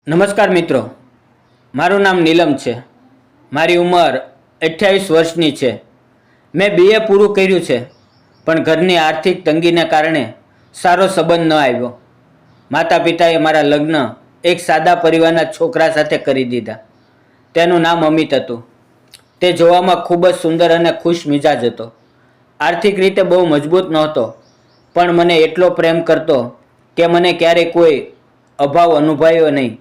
નમસ્કાર મિત્રો, મારું નામ નીલમ છે. મારી ઉંમર 28 વર્ષની છે. મેં BA પૂરું કર્યું છે, પણ ઘરની આર્થિક તંગીને કારણે સારો સંબંધ ન આવ્યો. માતા પિતાએ મારા લગ્ન એક સાદા પરિવારના છોકરા સાથે કરી દીધા. તેનું નામ અમિત હતું. તે જોવામાં ખૂબ જ સુંદર અને ખુશ મિજાજ હતો. આર્થિક રીતે બહુ મજબૂત નહોતો, પણ મને એટલો પ્રેમ કરતો કે મને ક્યારેય કોઈ અભાવ અનુભવ્યો નહીં.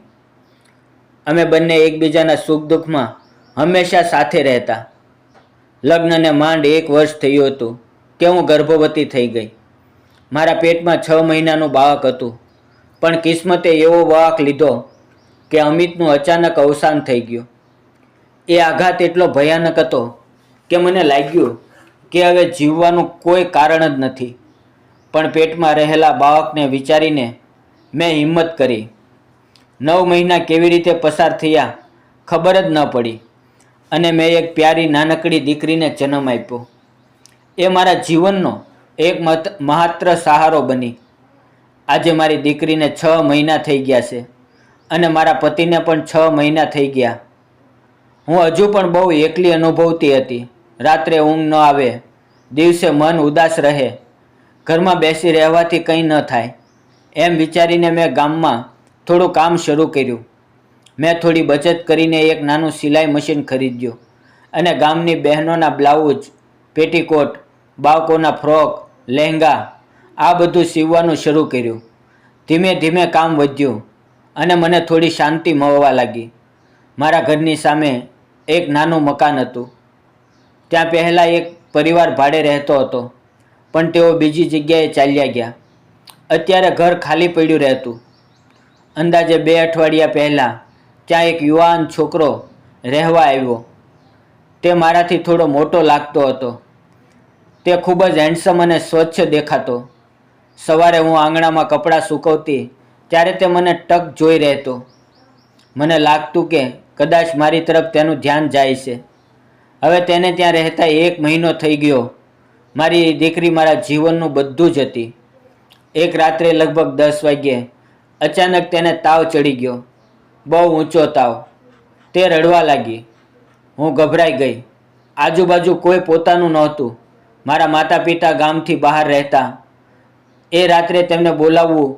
અમે બંને એકબીજાના સુખ દુઃખમાં હંમેશા સાથે રહેતા. લગ્નને માંડ 1 વર્ષ થયું હતું કે હું ગર્ભવતી થઈ ગઈ. મારા પેટમાં 6 મહિનાનું બાળક હતું, પણ કિસ્મતે એવો વાંક લીધો કે અમિતનું અચાનક અવસાન થઈ ગયું. એ આઘાત એટલો ભયાનક હતો કે મને લાગ્યું કે હવે જીવવાનું કોઈ કારણ જ નથી. પણ પેટમાં રહેલા બાળકને વિચારીને મેં હિંમત કરી. 9 મહિના કેવી રીતે પસાર થયા ખબર જ ન પડી, અને મેં એક પ્યારી નાનકડી દીકરીને જન્મ આપ્યો. એ મારા જીવનનો એક માત્ર સહારો બની. આજે મારી દીકરીને 6 મહિના થઈ ગયા છે, અને મારા પતિને પણ 6 મહિના થઈ ગયા. હું હજુ પણ બહુ એકલી અનુભવતી હતી. રાત્રે ઊંઘ ન આવે, દિવસે મન ઉદાસ રહે, ઘરમાં બેસી રહેવાથી કંઈ ન થાય. એમ વિચારીને મેં ગામમાં થોડું કામ શરૂ કર્યું. મેં થોડી બચત કરીને એક નાનું સિલાઈ મશીન ખરીદ્યું અને ગામની બહેનોના બ્લાઉઝ, પેટીકોટ, બાળકોના ફ્રોક, લહેંગા આ બધું સીવવાનું શરૂ કર્યું. ધીમે ધીમે કામ વધ્યું અને મને થોડી શાંતિ મળવા લાગી. મારા ઘરની સામે એક નાનું મકાન હતું. ત્યાં પહેલાં એક પરિવાર ભાડે રહેતો હતો, પણ તેઓ બીજી જગ્યાએ ચાલ્યા ગયા. અત્યારે ઘર ખાલી પડ્યું રહેતું. અંદાજે 2 અઠવાડિયા પહેલાં ત્યાં એક યુવાન છોકરો રહેવા આવ્યો. તે મારાથી થોડો મોટો લાગતો હતો. તે ખૂબ જ હેન્ડસમ અને સ્વચ્છ દેખાતો. સવારે હું આંગણામાં કપડાં સૂકવતી ત્યારે તે મને ટક જોઈ રહેતો. મને લાગતું કે કદાચ મારી તરફ તેનું ધ્યાન જાય છે. હવે તેને ત્યાં રહેતા 1 મહિનો થઈ ગયો. મારી દીકરી મારા જીવનનું બધું જ હતી. એક રાત્રે લગભગ 10 વાગ્યે અચાનક તેને તાવ ચડી ગયો. બહુ ઊંચો તાવ. તે રડવા લાગી. હું ગભરાઈ ગઈ. આજુબાજુ કોઈ પોતાનું નહોતું. મારા માતા પિતા ગામથી બહાર રહેતા. એ રાત્રે તેમને બોલાવવું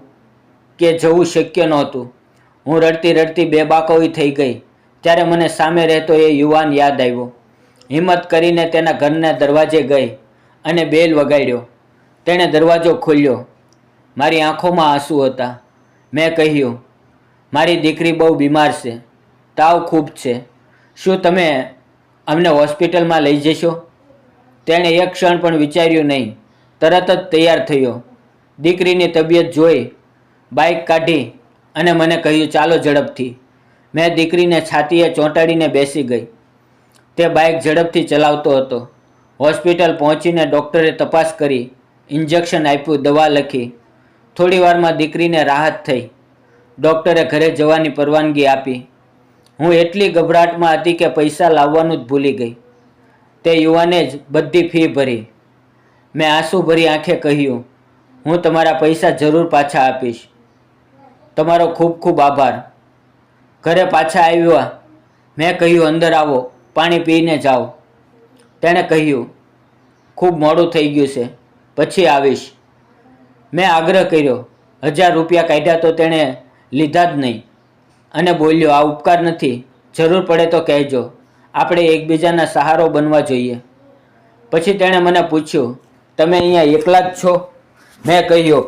કે જવું શક્ય નહોતું. હું રડતી રડતી બેબાકોઈ થઈ ગઈ. ત્યારે મને સામે રહેતો એ યુવાન યાદ આવ્યો. હિંમત કરીને તેના ઘરના દરવાજે ગઈ અને બેલ વગાડ્યો. તેણે દરવાજો ખોલ્યો. મારી આંખોમાં આંસુ હતા. મેં કહ્યું, મારી દીકરી બહુ બીમાર છે, તાવ ખૂબ છે. શું તમે અમને હોસ્પિટલમાં લઈ જશો? તેણે એક ક્ષણ પણ વિચાર્યું નહીં. તરત જ તૈયાર થયો. દીકરીની તબિયત જોઈ બાઇક કાઢી અને મને કહ્યું, ચાલો ઝડપથી. મેં દીકરીને છાતીએ ચોંટાડીને બેસી ગઈ. તે બાઇક ઝડપથી ચલાવતો હતો. હોસ્પિટલ પહોંચીને ડૉક્ટરે તપાસ કરી, ઇન્જેક્શન આપ્યું, દવા લખી. થોડી વારમાં દીકરીને રાહત થઈ. ડૉક્ટરે ઘરે જવાની પરવાનગી આપી. હું એટલી ગભરાટમાં હતી કે પૈસા લાવવાનું જ ભૂલી ગઈ. તે યુવાને જ બધી ફી ભરી. મેં આંસુ ભરી આંખે કહ્યું, હું તમારા પૈસા જરૂર પાછા આપીશ. તમારો ખૂબ ખૂબ આભાર. ઘરે પાછા આવ્યા. મેં કહ્યું, અંદર આવો, પાણી પીને જાઓ. તેણે કહ્યું, ખૂબ મોડું થઈ ગયું છે, પછી આવીશ. મેં આગ્રહ કર્યો. 1000 રૂપિયા કાઢ્યા તો તેણે લીધા જ નહીં અને બોલ્યો, આ ઉપકાર નથી, જરૂર પડે તો કહેજો. આપણે એકબીજાના સહારો બનવા જોઈએ. પછી તેણે મને પૂછ્યું, તમે અહીંયા એકલા જ છો? મેં કહ્યું,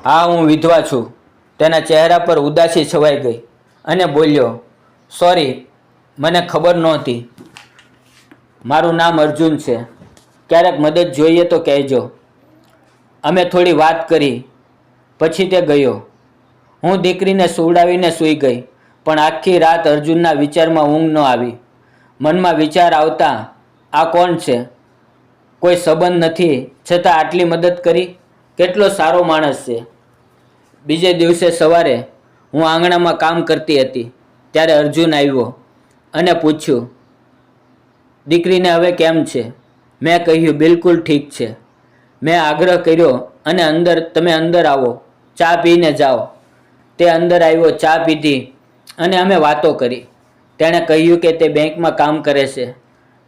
હા, હું વિધવા છું. તેના ચહેરા પર ઉદાસી છવાઈ ગઈ અને બોલ્યો, સોરી, મને ખબર નહોતી. મારું નામ અર્જુન છે. ક્યારેક મદદ જોઈએ તો કહેજો. અમે થોડી વાત કરી. પછી તે ગયો. હું દીકરીને સુવડાવીને સૂઈ ગઈ, પણ આખી રાત અર્જુનના વિચારમાં ઊંઘ ન આવી. મનમાં વિચાર આવતા, આ કોણ છે? કોઈ સંબંધ નથી, છતાં આટલી મદદ કરી. કેટલો સારો માણસ છે. બીજે દિવસે સવારે હું આંગણામાં કામ કરતી હતી ત્યારે અર્જુન આવ્યો અને પૂછ્યું, દીકરીને હવે કેમ છે? મેં કહ્યું, બિલકુલ ઠીક છે. મેં આગ્રહ કર્યો, અને તમે અંદર આવો, ચા પીને જાઓ. તે અંદર આવ્યો, ચા પીધી અને અમે વાતો કરી. તેણે કહ્યું કે તે બેંકમાં કામ કરે છે,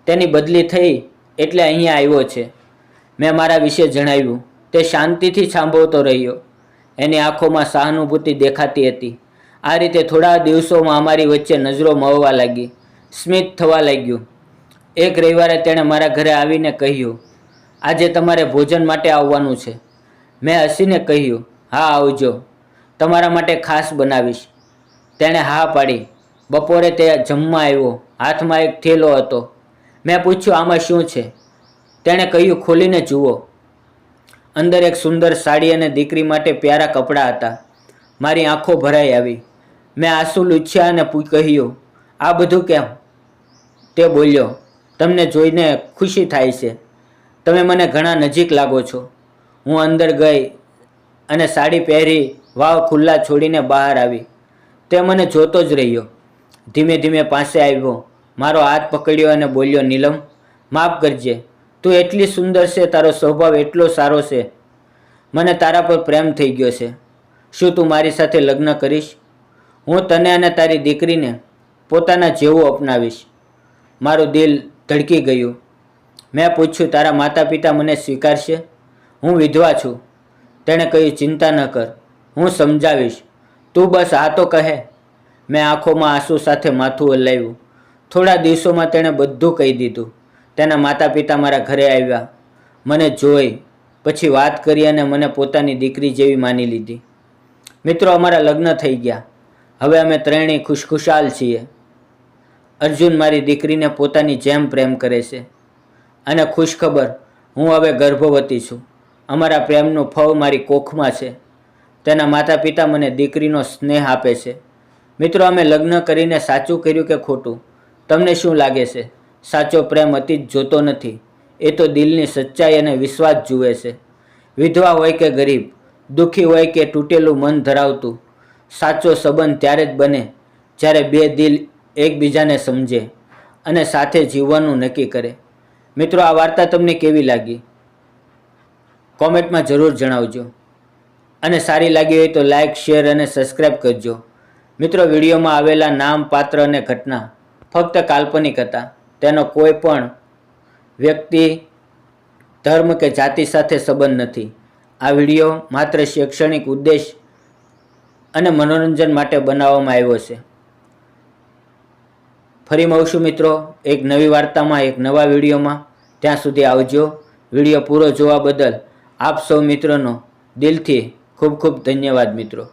તેની બદલી થઈ એટલે અહીંયા આવ્યો છે. મેં મારા વિશે જણાવ્યું. તે શાંતિથી સાંભળતો રહ્યો. એની આંખોમાં સહાનુભૂતિ દેખાતી હતી. આ રીતે થોડા દિવસોમાં અમારી વચ્ચે નજરો મળવા લાગી, સ્મિત થવા લાગ્યું. એક રવિવારે તેણે મારા ઘરે આવીને કહ્યું, આજે તમારે ભોજન માટે આવવાનું છે. મેં હસીને કહ્યું, હા આવજો, તમારા માટે ખાસ બનાવીશ. તેણે હા પાડી. બપોરે તે જમવા આવ્યો. હાથમાં એક થેલો હતો. મેં પૂછ્યું, આમાં શું છે? તેણે કહ્યું, ખોલીને જુઓ. અંદર એક સુંદર સાડી અને દીકરી માટે પ્યારા કપડાં હતા. મારી આંખો ભરાઈ આવી. મેં આંસુ લૂછ્યા અને કહ્યું, આ બધું કેમ? તે બોલ્યો, તમને જોઈને ખુશી થાય છે. તમે મને ઘણા નજીક લાગો છો. હું અંદર ગઈ અને સાડી પહેરી વાવ ખુલ્લા છોડીને બહાર આવી. તે મને જોતો જ રહ્યો. ધીમે ધીમે પાસે આવ્યો, મારો હાથ પકડ્યો અને બોલ્યો, નીલમ, માફ કરજે. તું એટલી સુંદર છે, તારો સ્વભાવ એટલો સારો છે. મને તારા પર પ્રેમ થઈ ગયો છે. શું તું મારી સાથે લગ્ન કરીશ? હું તને અને તારી દીકરીને પોતાના જેવું અપનાવીશ. મારું દિલ ધડકી ગયું. મેં પૂછ્યું, તારા માતા પિતા મને સ્વીકારશે? હું વિધવા છું. તેણે કહ્યું, ચિંતા ન કર, હું સમજાવીશ. તું બસ આ તો કહે. મેં આંખોમાં આંસુ સાથે માથું હલાવ્યું. થોડા દિવસોમાં તેણે બધું કહી દીધું. તેના માતા પિતા મારા ઘરે આવ્યા, મને જોઈ, પછી વાત કરી અને મને પોતાની દીકરી જેવી માની લીધી. મિત્રો, અમારા લગ્ન થઈ ગયા. હવે અમે ત્રણેય ખુશખુશાલ છીએ. અર્જુન મારી દીકરીને પોતાની જેમ પ્રેમ કરે છે. અને ખુશખબર, હું હવે ગર્ભવતી છું. અમારા પ્રેમનું ફળ મારી કોખમાં છે. તેના માતા પિતા મને દીકરીનો સ્નેહ આપે છે. મિત્રો, અમે લગ્ન કરીને સાચું કર્યું કે ખોટું? તમને શું લાગે છે? સાચો પ્રેમ અતીત જોતો નથી, એ તો દિલની સચ્ચાઈ અને વિશ્વાસ જુએ છે. વિધવા હોય કે ગરીબ, દુઃખી હોય કે તૂટેલું મન ધરાવતું, સાચો સંબંધ ત્યારે જ બને જ્યારે બે દિલ એકબીજાને સમજે અને સાથે જીવવાનું નક્કી કરે. મિત્રો, આ વાર્તા તમને કેવી લાગી? કોમેન્ટમાં જરૂર જણાવજો. અને સારી લાગી હોય તો લાઇક, શેર અને સબસ્ક્રાઈબ કરજો. મિત્રો, વિડીયોમાં આવેલા નામ, પાત્ર અને ઘટના ફક્ત કાલ્પનિક હતા. તેનો કોઈ પણ વ્યક્તિ, ધર્મ કે જાતિ સાથે સંબંધ નથી. આ વિડીયો માત્ર શૈક્ષણિક ઉદ્દેશ અને મનોરંજન માટે બનાવવામાં આવ્યો છે. ફરી મળશું મિત્રો એક નવી વાર્તામાં, એક નવા વિડીયોમાં. ત્યાં સુધી આવજો. વિડીયો પૂરો જોવા બદલ આપ સૌ મિત્રોનો દિલથી ખૂબ ખૂબ ધન્યવાદ મિત્રો.